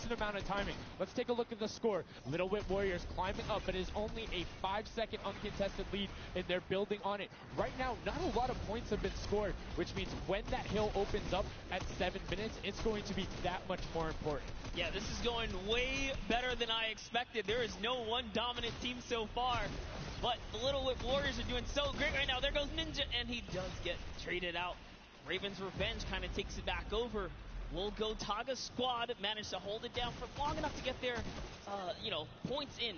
decent amount of timing. Let's take a look at the score. Little Whip Warriors climbing up, but it is only a 5-second uncontested lead, and they're building on it. Right now, not a lot of points have been scored, which means when that hill opens up at 7 minutes, it's going to be that much more important. Yeah, this is going way better than I expected. There is no one dominant team so far, but the Little Whip Warriors are doing so great right now. There goes Ninja, and he does get traded out. Raven's Revenge kind of takes it back over. Will Go Taga's squad manage to hold it down for long enough to get their, points in.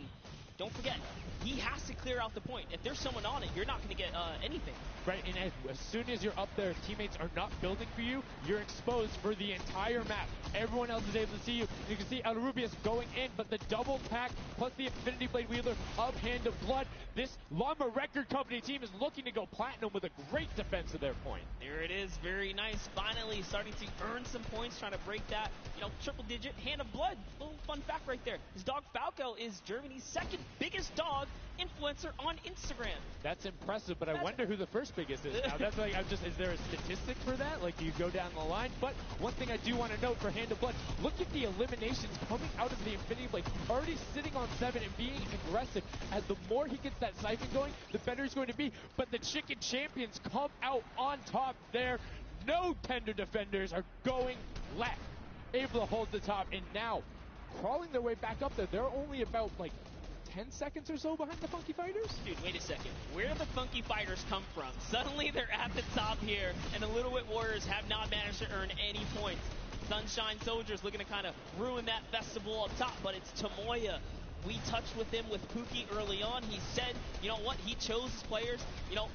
Don't forget, he has to clear out the point. If there's someone on it, you're not going to get anything. Right, and as soon as you're up there, teammates are not building for you. You're exposed for the entire map. Everyone else is able to see you. You can see El Rubius going in, but the double tack plus the Infinity Blade wielder of Hand of Blood. This Llama Record Company team is looking to go platinum with a great defense of their point. There it is, very nice. Finally starting to earn some points, trying to break that, triple digit. Hand of Blood, little fun fact right there. His dog Falco is Germany's second biggest dog influencer on Instagram. That's impressive, but I wonder who the first biggest is now. That's like, is there a statistic for that? Like, you go down the line? But one thing I do want to note for Hand of Blood, look at the eliminations coming out of the Infinity Blade. Already sitting on 7 and being aggressive. As the more he gets that siphon going, the better he's going to be. But the Chicken Champions come out on top there. No tender defenders are going left. Able to hold the top, and now crawling their way back up there. They're only about, 10 seconds or so behind the Funky Fighters? Dude, wait a second. Where did the Funky Fighters come from? Suddenly they're at the top here, and the Little Whip Warriors have not managed to earn any points. Sunshine Soldiers looking to kind of ruin that festival up top, but it's Tomoya. We touched with him with Pookie early on. He said, you know what, he chose his players,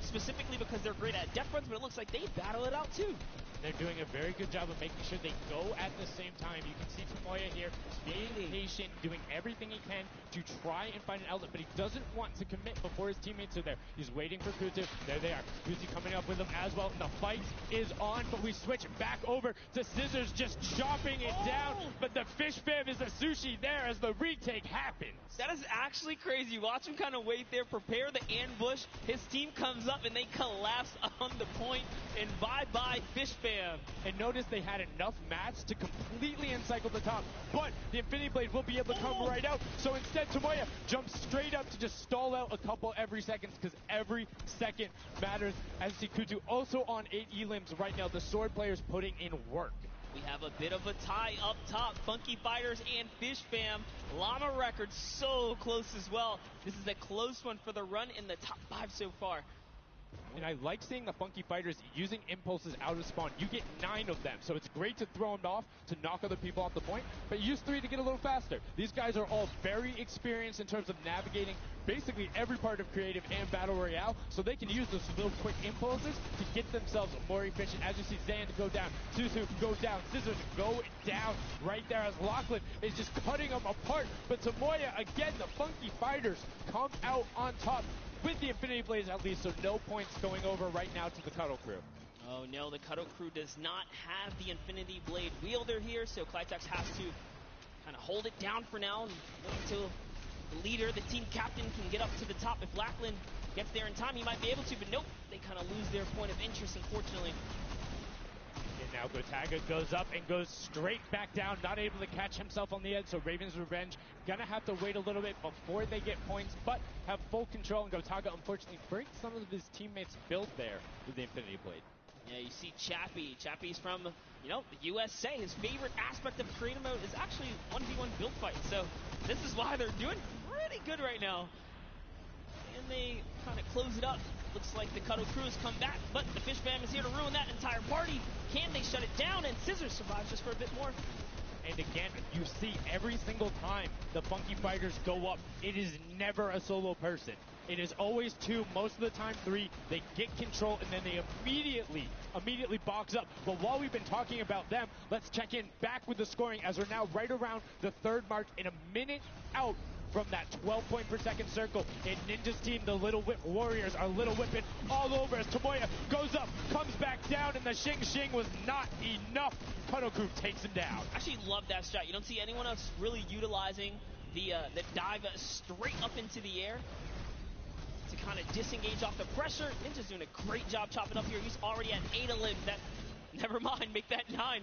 specifically because they're great at depth runs, but it looks like they battle it out too. They're doing a very good job of making sure they go at the same time. You can see Tomoya here being patient, doing everything he can to try and find an outlet, but he doesn't want to commit before his teammates are there. He's waiting for Kutu. There they are. Kutu coming up with him as well. And the fight is on, but we switch back over to Scissors just chopping it down. But the fish fam is a sushi there as the retake happens. That is actually crazy. Watch him kind of wait there, prepare the ambush. His team comes up and they collapse on the point. And bye-bye fish fam. And notice they had enough mats to completely encircle the top, but the Infinity Blade will be able to come right out. So instead, Tomoya jumps straight up to just stall out a couple every seconds, because every second matters. As you see Kutu also on 8 elims right now. The sword players putting in work. We have a bit of a tie up top. Funky Fighters and Fish Fam. Llama Record so close as well. This is a close one for the run in the top 5 so far. And I like seeing the Funky Fighters using impulses out of spawn. You get 9 of them, so it's great to throw them off to knock other people off the point, but use 3 to get a little faster. These guys are all very experienced in terms of navigating basically every part of creative and battle royale, so they can use those little quick impulses to get themselves more efficient. As you see Zan go down, Suzu go down, Scissors go down right there as Lachlan is just cutting them apart. But Tomoya, again, the Funky Fighters come out on top with the Infinity Blades at least, so no points going over right now to the Cuddle Crew. Oh no, the Cuddle Crew does not have the Infinity Blade wielder here, so Clitex has to kind of hold it down for now and wait until the leader, the team captain, can get up to the top. If Lachlan gets there in time, he might be able to, but nope, they kind of lose their point of interest, unfortunately. And now Gotaga goes up and goes straight back down, not able to catch himself on the edge, so Raven's Revenge gonna have to wait a little bit before they get points, but have full control, and Gotaga unfortunately breaks some of his teammates' build there with the Infinity Blade. Yeah, you see Chappie. Chappie's from, the USA. His favorite aspect of creative mode is actually 1v1 build fights, so this is why they're doing pretty good right now. And they kind of close it up. Looks like the Cuddle Crew has come back, but the Fish Fam is here to ruin that entire party. Can they shut it down? And Scissors survives just for a bit more. And again, you see every single time the Funky Fighters go up, it is never a solo person. It is always 2, most of the time 3. They get control and then they immediately box up. But while we've been talking about them, let's check in back with the scoring as we're now right around the 3rd mark and a minute out from that 12 point per second circle. And Ninja's team, the Little Whip Warriors, are Little Whipping all over as Tomoya goes up, comes back down, and the Shing Shing was not enough. Cuddle Crew takes him down. I actually love that shot. You don't see anyone else really utilizing the dive straight up into the air to kind of disengage off the pressure. Ninja's doing a great job chopping up here. He's already at 8 of limbs. Never mind, make that 9.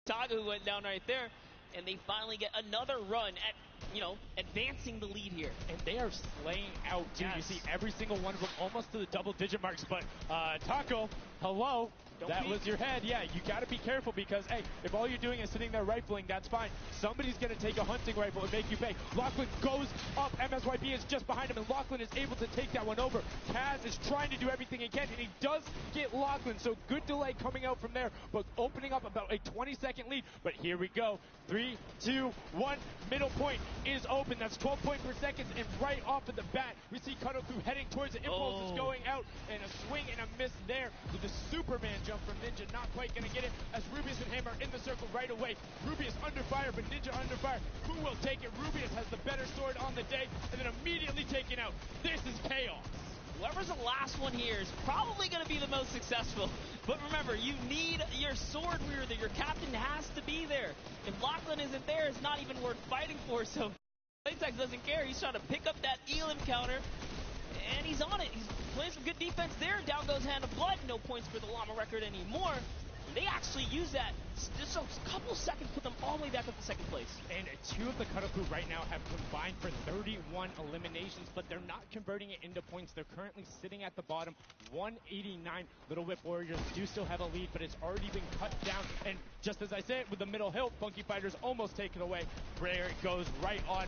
Taga who went down right there. and they finally get another run at, advancing the lead here. And they are slaying out, too. Yes. You see every single one of them almost to the double-digit marks. But, Taco, hello. That was your head. Yeah, you got to be careful because, hey, if all you're doing is sitting there rifling, that's fine. Somebody's going to take a hunting rifle and make you pay. Lachlan goes up. MSYP is just behind him, and Lachlan is able to take that one over. Kaz is trying to do everything he can, and he does get Lachlan, so good delay coming out from there, but opening up about a 20-second lead. But here we go. 3, 2, 1. Middle point is open. That's 12 points per second, and right off of the bat, we see Contenue heading towards it. Impulse is going out, and a swing and a miss there with the Superman jump from Ninja. Not quite going to get it as Rubius and Hammer in the circle right away. Rubius under fire, but Ninja under fire. Who will take it? Rubius has the better sword on the day, and then immediately taken out. This is chaos. Whoever's the last one here is probably going to be the most successful. But remember, you need your sword wielder. Your captain has to be there. If Lachlan isn't there, it's not even worth fighting for. So Playtech doesn't care. He's trying to pick up that Elam counter, and he's on it. He's playing some good defense there. Down goes Hand of Blood. No points for the Llama record anymore. They actually use that. Just a couple seconds, put them all the way back up to second place. And two of the Contenue right now have combined for 31 eliminations, but they're not converting it into points. They're currently sitting at the bottom, 189. Little Whip Warriors do still have a lead, but it's already been cut down. And just as I said, with the middle hill, Funky Fighters almost taken away. Rare goes right on.